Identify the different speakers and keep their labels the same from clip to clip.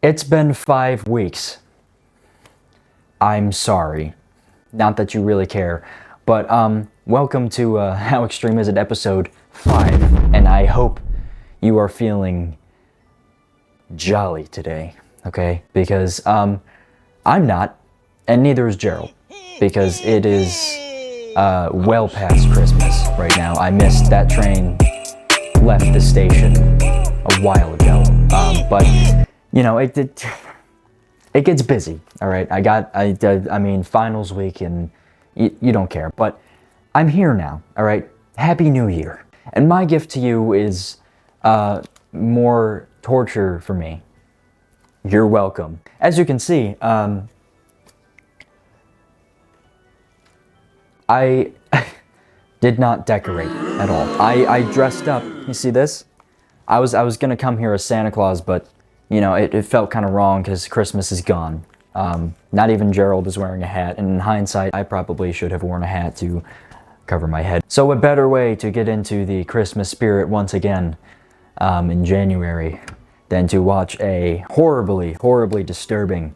Speaker 1: It's been 5 weeks. I'm sorry. Not that you really care. But, welcome to, How Extreme Is It episode 5. And I hope you are feeling jolly today, okay? Because, I'm not, and neither is Gerald. Because it is, well past Christmas right now. I missed that train, left the station a while ago. But, you know, it gets busy, all right? I mean, finals week, and you don't care. But I'm here now, all right? Happy New Year. And my gift to you is more torture for me. You're welcome. As you can see, I did not decorate at all. I dressed up. You see this? I was gonna come here as Santa Claus, but you know, it felt kind of wrong because Christmas is gone. Not even Gerald is wearing a hat, and in hindsight, I probably should have worn a hat to cover my head. So what better way to get into the Christmas spirit once again in January than to watch a horribly disturbing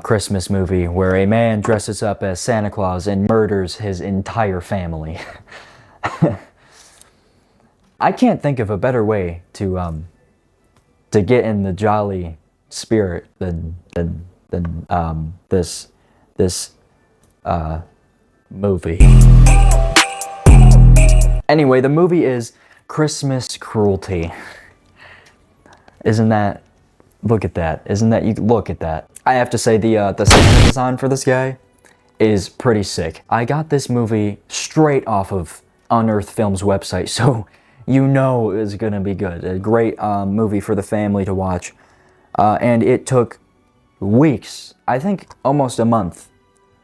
Speaker 1: Christmas movie where a man dresses up as Santa Claus and murders his entire family. I can't think of a better way to get in the jolly spirit than this movie. Anyway, the movie is Christmas Cruelty. Isn't that? Look at that. Isn't that? You look at that. I have to say the Santa design for this guy is pretty sick. I got this movie straight off of Unearthed Films website, so you know it's gonna be good. A great movie for the family to watch. And it took weeks, I think almost a month,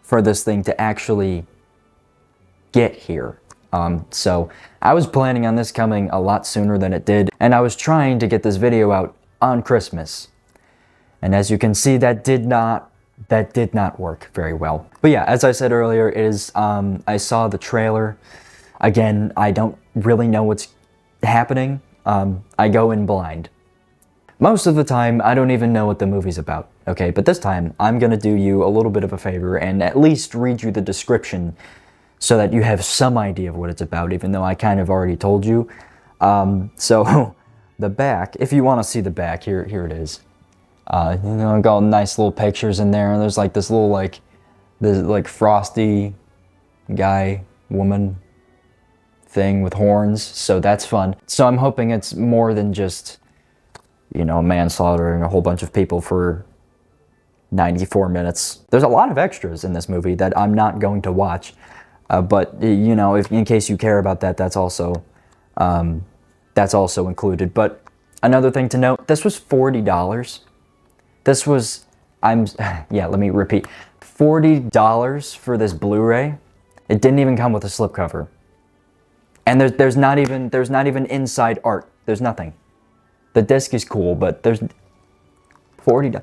Speaker 1: for this thing to actually get here. So I was planning on this coming a lot sooner than it did, and I was trying to get this video out on Christmas. And as you can see, that did not work very well. But yeah, as I said earlier, it is, I saw the trailer. Again, I don't really know what's happening. I go in blind. Most of the time, I don't even know what the movie's about, okay? But this time, I'm gonna do you a little bit of a favor and at least read you the description so that you have some idea of what it's about, even though I kind of already told you. So, the back, if you want to see the back, here it is. You know, got nice little pictures in there, and there's like this little, this frosty guy, woman thing with horns, so that's fun. So I'm hoping it's more than just, you know, manslaughtering a whole bunch of people for 94 minutes. There's a lot of extras in this movie that I'm not going to watch, but you know, if in case you care about that, that's also included. But another thing to note, this was $40. This was, yeah, let me repeat, $40 for this Blu-ray. It didn't even come with a slipcover. And there's not even inside art. There's nothing. The disc is cool, but there's $40.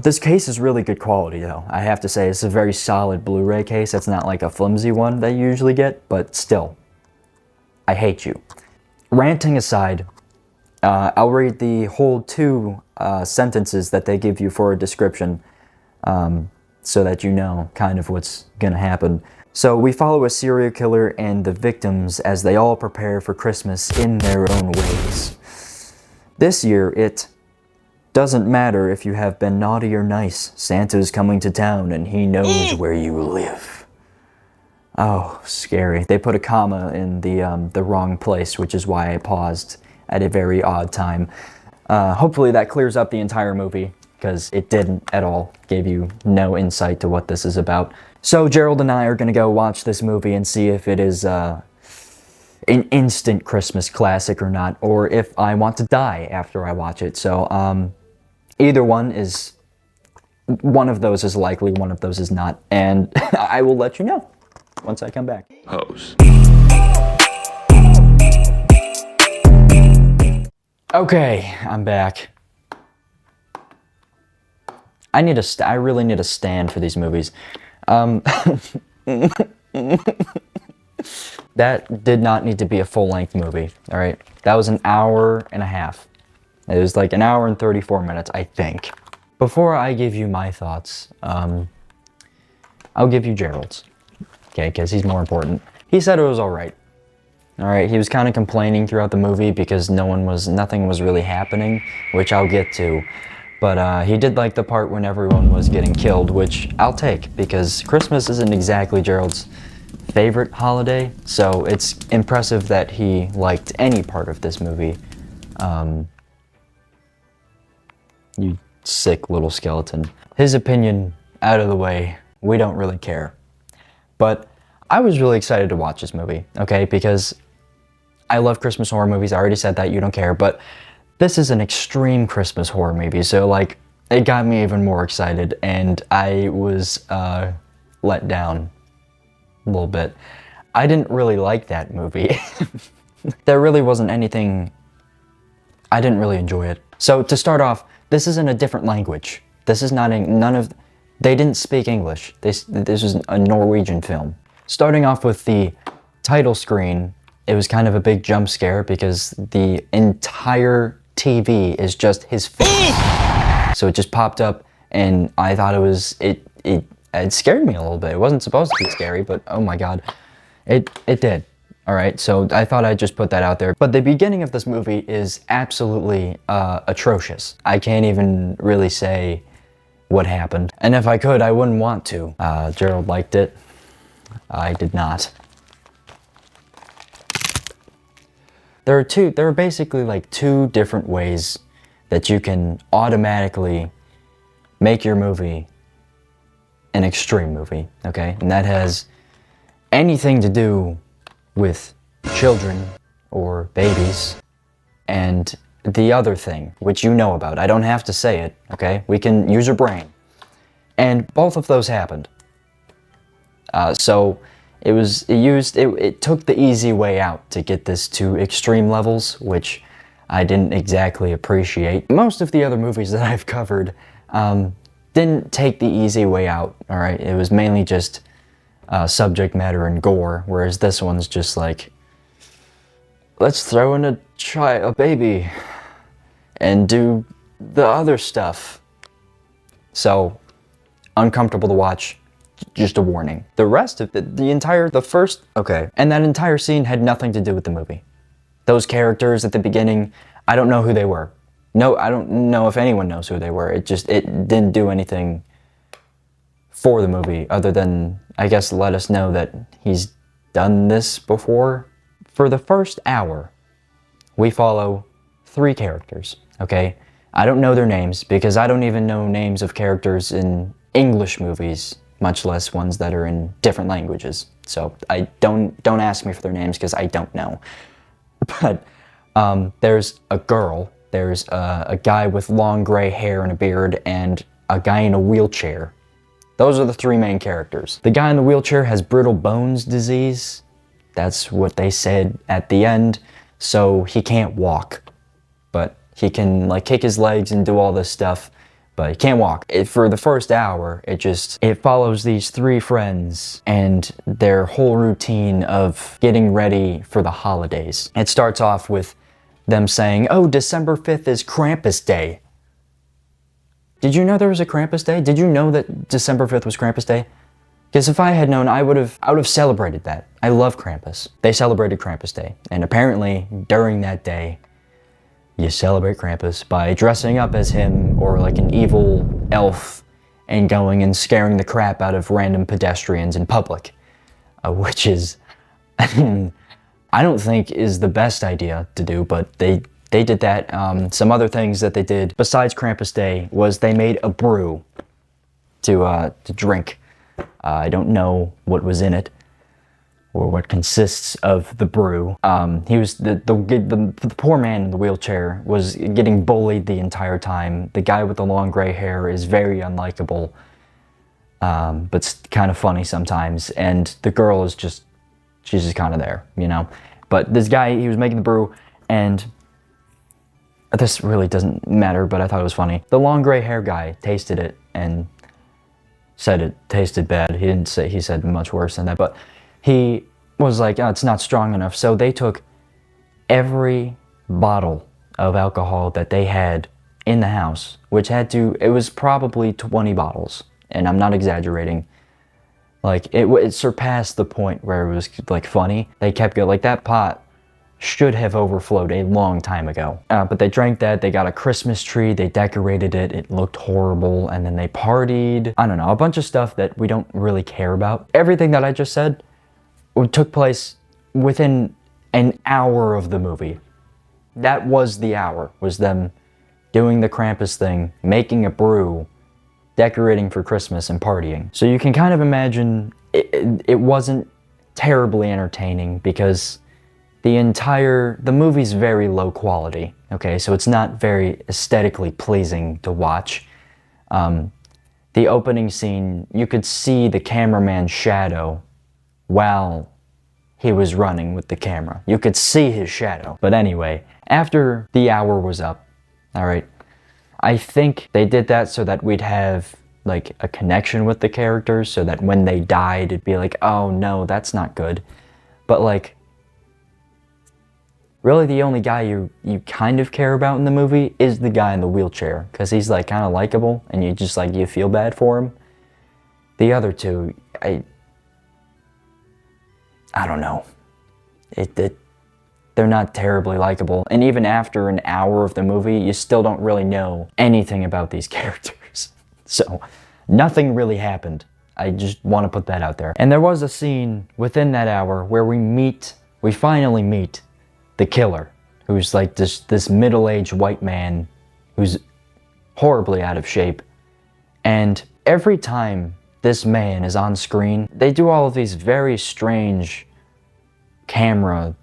Speaker 1: This case is really good quality, though. I have to say, it's a very solid Blu-ray case. It's not like a flimsy one that you usually get, but still, I hate you. Ranting aside, I'll read the whole 2 sentences that they give you for a description, so that you know kind of what's gonna happen. So we follow a serial killer and the victims as they all prepare for Christmas in their own ways. This year, it doesn't matter if you have been naughty or nice. Santa's coming to town and he knows where you live. Oh, scary. They put a comma in the wrong place, which is why I paused at a very odd time. Hopefully that clears up the entire movie, because it didn't at all. Gave you no insight to what this is about. So Gerald and I are gonna go watch this movie and see if it is an instant Christmas classic or not, or if I want to die after I watch it. So either one of those is likely, one of those is not, and I will let you know once I come back.
Speaker 2: Hose.
Speaker 1: Okay, I'm back. I really need a stand for these movies. That did not need to be a full-length movie, all right? That was an hour and a half. It was like an hour and 34 minutes, I think. Before I give you my thoughts, I'll give you Gerald's. Okay, because he's more important. He said it was alright. Alright, he was kind of complaining throughout the movie because nothing was really happening, which I'll get to. But he did like the part when everyone was getting killed, which I'll take, because Christmas isn't exactly Gerald's favorite holiday, so it's impressive that he liked any part of this movie. You sick little skeleton. His opinion out of the way, we don't really care. But I was really excited to watch this movie, okay, because I love Christmas horror movies. I already said that, you don't care, but this is an extreme Christmas horror movie, so like, it got me even more excited, and I was let down a little bit. I didn't really like that movie. There really wasn't anything, I didn't really enjoy it. So to start off, this is in a different language. This is not they didn't speak English. This was a Norwegian film. Starting off with the title screen, it was kind of a big jump scare because the entire TV is just his face. So it just popped up and I thought it scared me a little bit. It wasn't supposed to be scary, but oh my god, it did. Alright, so I thought I'd just put that out there. But the beginning of this movie is absolutely atrocious. I can't even really say what happened. And if I could, I wouldn't want to. Gerald liked it. I did not. There are basically like two different ways that you can automatically make your movie an extreme movie, okay? And that has anything to do with children or babies. And the other thing, which you know about, I don't have to say it, okay? We can use your brain. And both of those happened. So it took the easy way out to get this to extreme levels, which I didn't exactly appreciate. Most of the other movies that I've covered didn't take the easy way out, alright? It was mainly just subject matter and gore, whereas this one's just like, let's throw in a baby and do the other stuff. So, uncomfortable to watch, just a warning. The rest of okay, and that entire scene had nothing to do with the movie. Those characters at the beginning, I don't know who they were. No, I don't know if anyone knows who they were. It didn't do anything for the movie, other than, I guess, let us know that he's done this before. For the first hour, we follow 3 characters, okay? I don't know their names, because I don't even know names of characters in English movies, much less ones that are in different languages. So, don't ask me for their names, because I don't know. But, there's a girl, there's a guy with long gray hair and a beard, and a guy in a wheelchair. Those are the 3 main characters. The guy in the wheelchair has brittle bones disease. That's what they said at the end. So he can't walk. But he can like kick his legs and do all this stuff. But he can't walk. For the first hour, it follows these 3 friends and their whole routine of getting ready for the holidays. It starts off with them saying, oh, December 5th is Krampus Day. Did you know there was a Krampus Day? Did you know that December 5th was Krampus Day? Because if I had known, I would have celebrated that. I love Krampus. They celebrated Krampus Day. And apparently, during that day, you celebrate Krampus by dressing up as him or like an evil elf and going and scaring the crap out of random pedestrians in public. Which is, I don't think is the best idea to do, but they did that. Some other things that they did besides Krampus Day was they made a brew to drink. I don't know what was in it or what consists of the brew. The poor man in the wheelchair was getting bullied the entire time. The guy with the long gray hair is very unlikable, but it's kind of funny sometimes. And the girl is she's just kind of there, you know. But this guy, he was making the brew, and this really doesn't matter, but I thought it was funny. The long gray hair guy tasted it and said it tasted bad. He said much worse than that, but he was like, oh, it's not strong enough. So they took every bottle of alcohol that they had in the house, which it was probably 20 bottles, and I'm not exaggerating. Like, it surpassed the point where it was, like, funny. They kept going, like, that pot should have overflowed a long time ago. But they drank that, they got a Christmas tree, they decorated it, it looked horrible, and then they partied. I don't know, a bunch of stuff that we don't really care about. Everything that I just said took place within an hour of the movie. That was the hour, was them doing the Krampus thing, making a brew, decorating for Christmas, and partying. So you can kind of imagine it wasn't terribly entertaining because the movie's very low quality, okay? So it's not very aesthetically pleasing to watch. The opening scene, you could see the cameraman's shadow while he was running with the camera. You could see his shadow. But anyway, after the hour was up, all right, I think they did that so that we'd have like a connection with the characters, so that when they died, it'd be like, oh no, that's not good. But like, really the only guy you kind of care about in the movie is the guy in the wheelchair, because he's like kind of likable and you just like, you feel bad for him. The other two, I don't know. They're not terribly likable. And even after an hour of the movie, you still don't really know anything about these characters. So nothing really happened. I just want to put that out there. And there was a scene within that hour where we finally meet the killer, who's like this middle-aged white man who's horribly out of shape. And every time this man is on screen, they do all of these very strange camera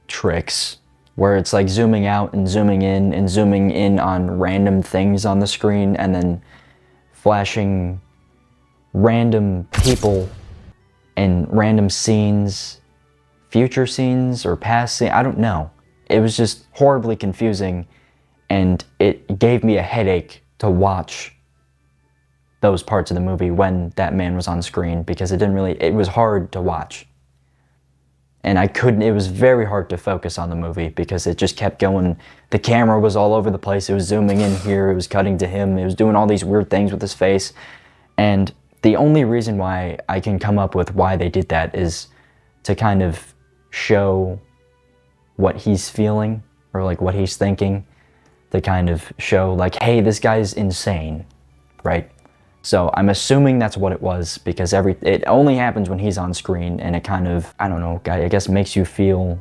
Speaker 1: tricks where it's like zooming out and zooming in on random things on the screen, and then flashing random people and random scenes, future scenes or past scenes, I don't know. It was just horribly confusing, and it gave me a headache to watch those parts of the movie when that man was on screen, because it was hard to watch. And it was very hard to focus on the movie because it just kept going. The camera was all over the place. It was zooming in here, it was cutting to him, it was doing all these weird things with his face. And the only reason why I can come up with why they did that is to kind of show what he's feeling, or like what he's thinking, to kind of show like, hey, this guy's insane, right? So I'm assuming that's what it was, because it only happens when he's on screen, and it kind of, I don't know, I guess makes you feel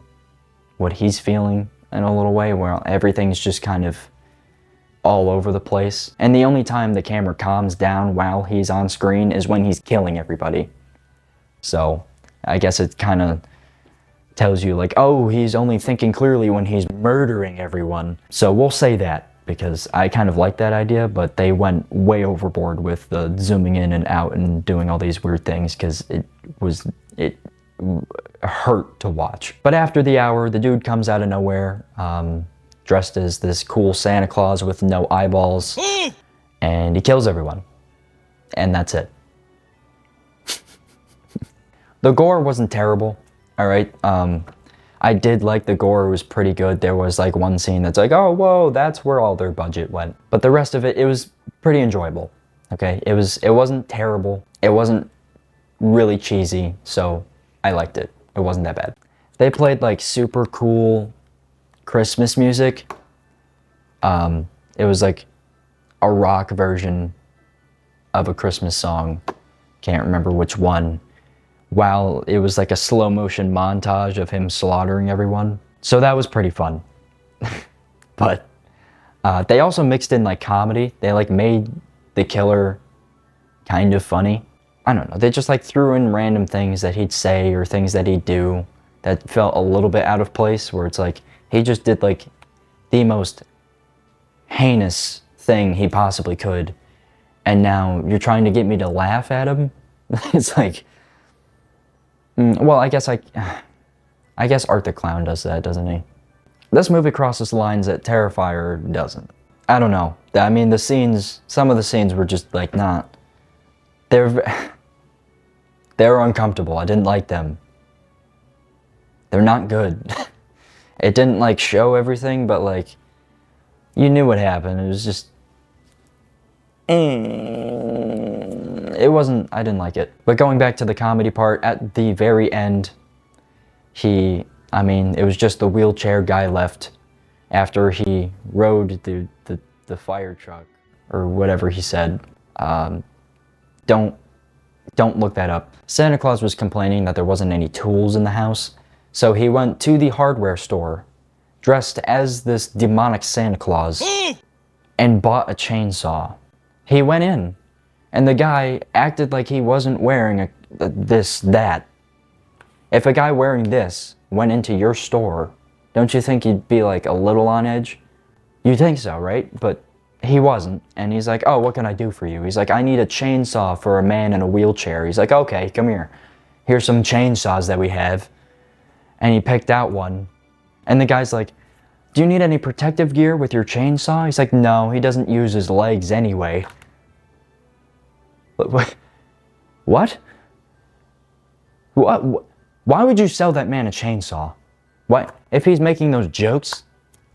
Speaker 1: what he's feeling in a little way, where everything's just kind of all over the place. And the only time the camera calms down while he's on screen is when he's killing everybody. So I guess it kind of tells you like, oh, he's only thinking clearly when he's murdering everyone. So we'll say that, because I kind of like that idea, but they went way overboard with the zooming in and out and doing all these weird things, because it hurt to watch. But after the hour, the dude comes out of nowhere, dressed as this cool Santa Claus with no eyeballs, and he kills everyone. And that's it. The gore wasn't terrible, all right? I did like the gore, it was pretty good. There was like one scene that's like, oh, whoa, that's where all their budget went. But the rest of it, it was pretty enjoyable, okay? It wasn't terrible. It wasn't really cheesy, so I liked it. It wasn't that bad. They played like super cool Christmas music. It was like a rock version of a Christmas song. Can't remember which one. While it was like a slow motion montage of him slaughtering everyone. So that was pretty fun. But they also mixed in like comedy. They like made the killer kind of funny. I don't know, they just like threw in random things that he'd say or things that he'd do that felt a little bit out of place, where it's like he just did like the most heinous thing he possibly could, and now you're trying to get me to laugh at him? It's like, well, I guess Art the Clown does that, doesn't he? This movie crosses lines that Terrifier doesn't. I don't know. I mean, some of the scenes were just like not. They're uncomfortable. I didn't like them. They're not good. It didn't like show everything, but like you knew what happened. It was just it wasn't, I didn't like it. But going back to the comedy part, at the very end, it was just the wheelchair guy left after he rode the fire truck or whatever he said. Don't look that up. Santa Claus was complaining that there wasn't any tools in the house, so he went to the hardware store dressed as this demonic Santa Claus and bought a chainsaw. He went in, and the guy acted like he wasn't wearing that. If a guy wearing this went into your store, don't you think he'd be like a little on edge? You think so, right? But he wasn't, and he's like, oh, what can I do for you? He's like, I need a chainsaw for a man in a wheelchair. He's like, okay, come here. Here's some chainsaws that we have. And he picked out one, and the guy's like, do you need any protective gear with your chainsaw? He's like, no, he doesn't use his legs anyway. What? What? Why would you sell that man a chainsaw? Why? If he's making those jokes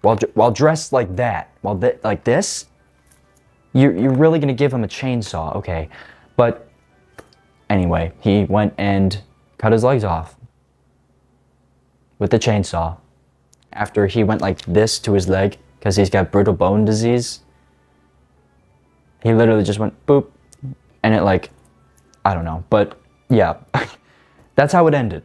Speaker 1: while dressed like that, like this, you're really gonna give him a chainsaw, okay? But anyway, he went and cut his legs off with the chainsaw. After he went like this to his leg, because he's got brittle bone disease, he literally just went boop, and it like, I don't know, but yeah, that's how it ended.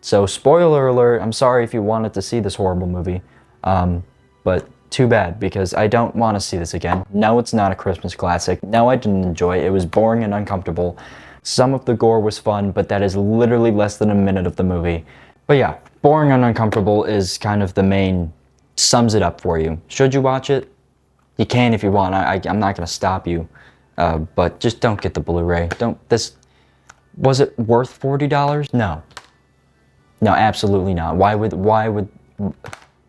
Speaker 1: So spoiler alert, I'm sorry if you wanted to see this horrible movie, but too bad, because I don't want to see this again. No, it's not a Christmas classic. No, I didn't enjoy it. It was boring and uncomfortable. Some of the gore was fun, but that is literally less than a minute of the movie. But yeah, boring and uncomfortable is kind of the main, sums it up for you. Should you watch it? You can if you want. I'm not going to stop you. But just don't get the Blu-ray. Was it worth $40? No. No, absolutely not. Why would,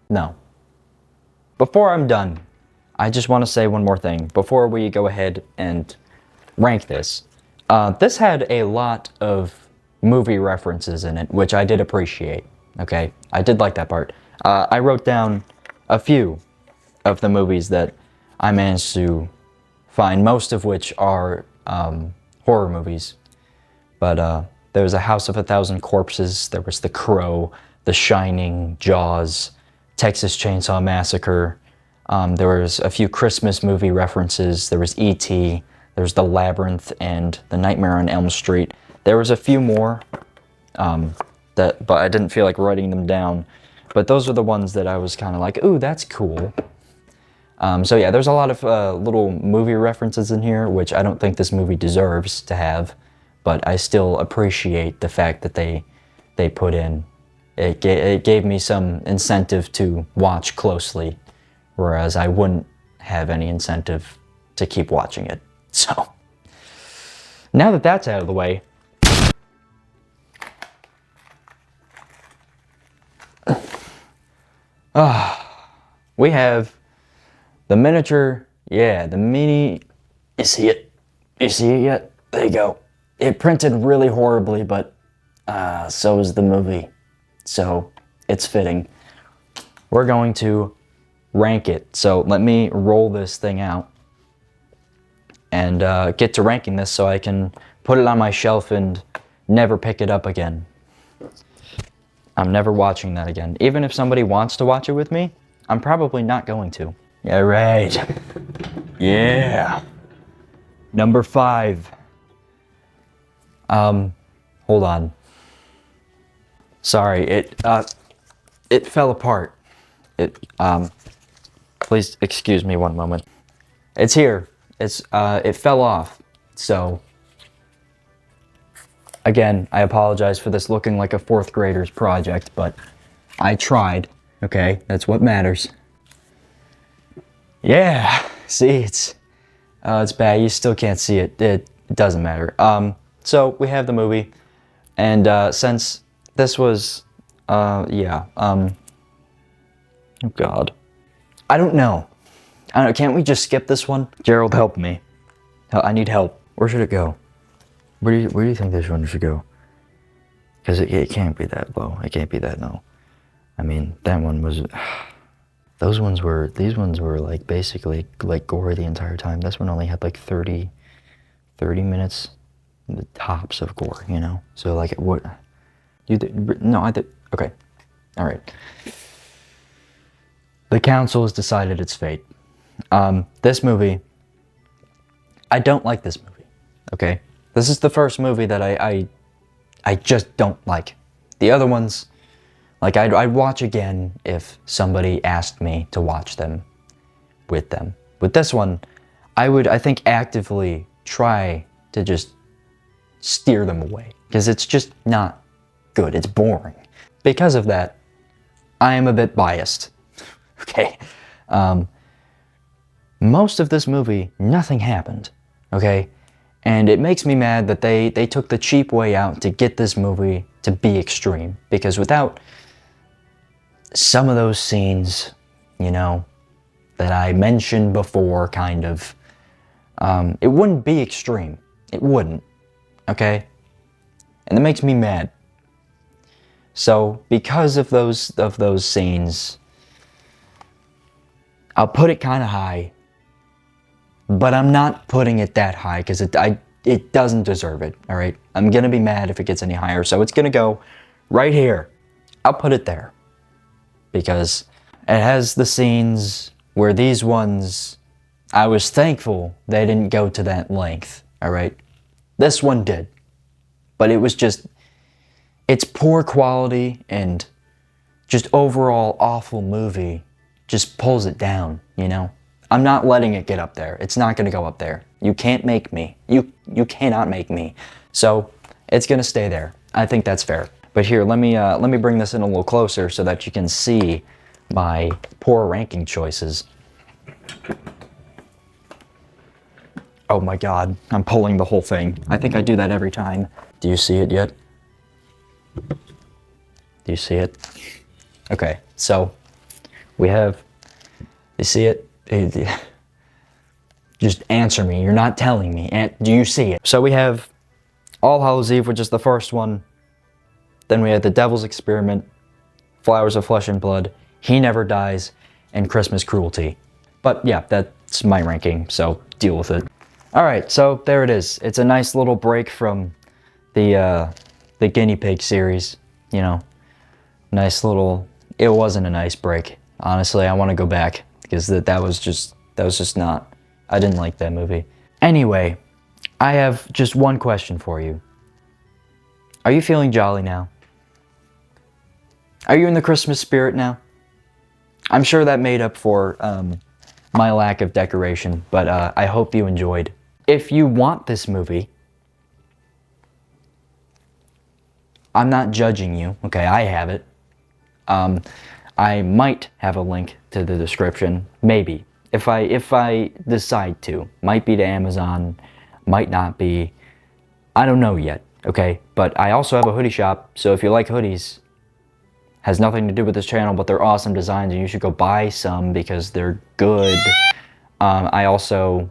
Speaker 1: no. Before I'm done, I just want to say one more thing before we go ahead and rank this. This had a lot of movie references in it, which I did appreciate, okay? I did like that part. I wrote down a few of the movies that I managed to find, most of which are horror movies. But there was A House of a Thousand Corpses, there was The Crow, The Shining, Jaws, Texas Chainsaw Massacre. There was a few Christmas movie references. There was E.T., there was The Labyrinth, and The Nightmare on Elm Street. There was a few more, but I didn't feel like writing them down. But those are the ones that I was kind of like, ooh, that's cool. So yeah, there's a lot of little movie references in here, which I don't think this movie deserves to have, but I still appreciate the fact that they put in. It gave me some incentive to watch closely, whereas I wouldn't have any incentive to keep watching it. So, now that that's out of the way, we have the miniature, the mini, you see it? You see it yet? There you go. It printed really horribly, but so is the movie. So it's fitting. We're going to rank it. So let me roll this thing out and get to ranking this so I can put it on my shelf and never pick it up again. I'm never watching that again. Even if somebody wants to watch it with me, I'm probably not going to. Yeah, right. Yeah. Number 5. Hold on. Sorry, it fell apart. Please excuse me one moment. It's here. It fell off. So, again, I apologize for this looking like a 4th grader's project, but I tried. Okay, that's what matters. Yeah, see, it's bad. You still can't see it. It doesn't matter. So we have the movie, and since this was, oh God, I don't know. Can't we just skip this one? Gerald, help me. I need help. Where should it go? Where do you think this one should go? Because it can't be that low. It can't be that low. I mean, that one was, these ones were like basically like gory the entire time. This one only had like 30 minutes, the tops of gore, you know? So like, what, no, okay, all right. The council has decided its fate. This movie, I don't like this movie, okay? This is the first movie that I just don't like. The other ones, like I'd watch again if somebody asked me to watch them with them. With this one, I think actively try to just steer them away because it's just not good. It's boring. Because of that, I am a bit biased. Okay. Most of this movie, nothing happened. Okay. And it makes me mad that they took the cheap way out to get this movie to be extreme. Because without some of those scenes, you know, that I mentioned before, kind of, it wouldn't be extreme. It wouldn't. Okay? And it makes me mad. So, because of those scenes, I'll put it kind of high, but I'm not putting it that high because it doesn't deserve it, all right? I'm gonna be mad if it gets any higher, so it's gonna go right here. I'll put it there because it has the scenes where these ones, I was thankful they didn't go to that length, all right? This one did, but it was just, it's poor quality and just overall awful movie just pulls it down, you know? I'm not letting it get up there. It's not gonna go up there. You can't make me. You cannot make me. So it's gonna stay there. I think that's fair. But here, let me bring this in a little closer so that you can see my poor ranking choices. Oh my God, I'm pulling the whole thing. I think I do that every time. Do you see it yet? Do you see it? Okay, so we have, you see it? Just answer me, you're not telling me. Do you see it? So we have All Hallows Eve, which is the first one. Then we have The Devil's Experiment, Flowers of Flesh and Blood, He Never Dies, and Christmas Cruelty. But yeah, that's my ranking, so deal with it. Alright, so there it is. It's a nice little break from the guinea pig series, you know. Nice little, it wasn't a nice break. Honestly, I want to go back because that was just not, I didn't like that movie. Anyway, I have just one question for you. Are you feeling jolly now? Are you in the Christmas spirit now? I'm sure that made up for my lack of decoration, but I hope you enjoyed. If you want this movie, I'm not judging you, okay? I have it. I might have a link to the description, maybe. If I decide to. Might be to Amazon, might not be. I don't know yet, okay? But I also have a hoodie shop, so if you like hoodies, has nothing to do with this channel, but they're awesome designs and you should go buy some because they're good. I also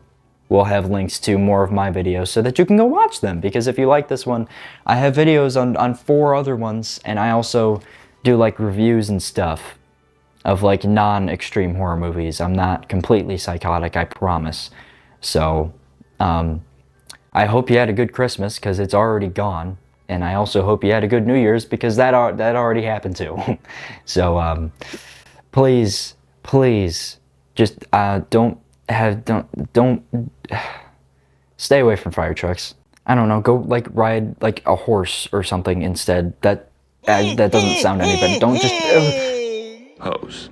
Speaker 1: will have links to more of my videos so that you can go watch them, because if you like this one, I have videos on 4 other ones, and I also do like reviews and stuff of like non-extreme horror movies. I'm not completely psychotic, I promise. So, I hope you had a good Christmas because it's already gone. And I also hope you had a good New Year's because that already happened too. So, please, just don't stay away from fire trucks. I don't know, go like ride like a horse or something instead. That doesn't sound any better. Don't just...
Speaker 2: Hose.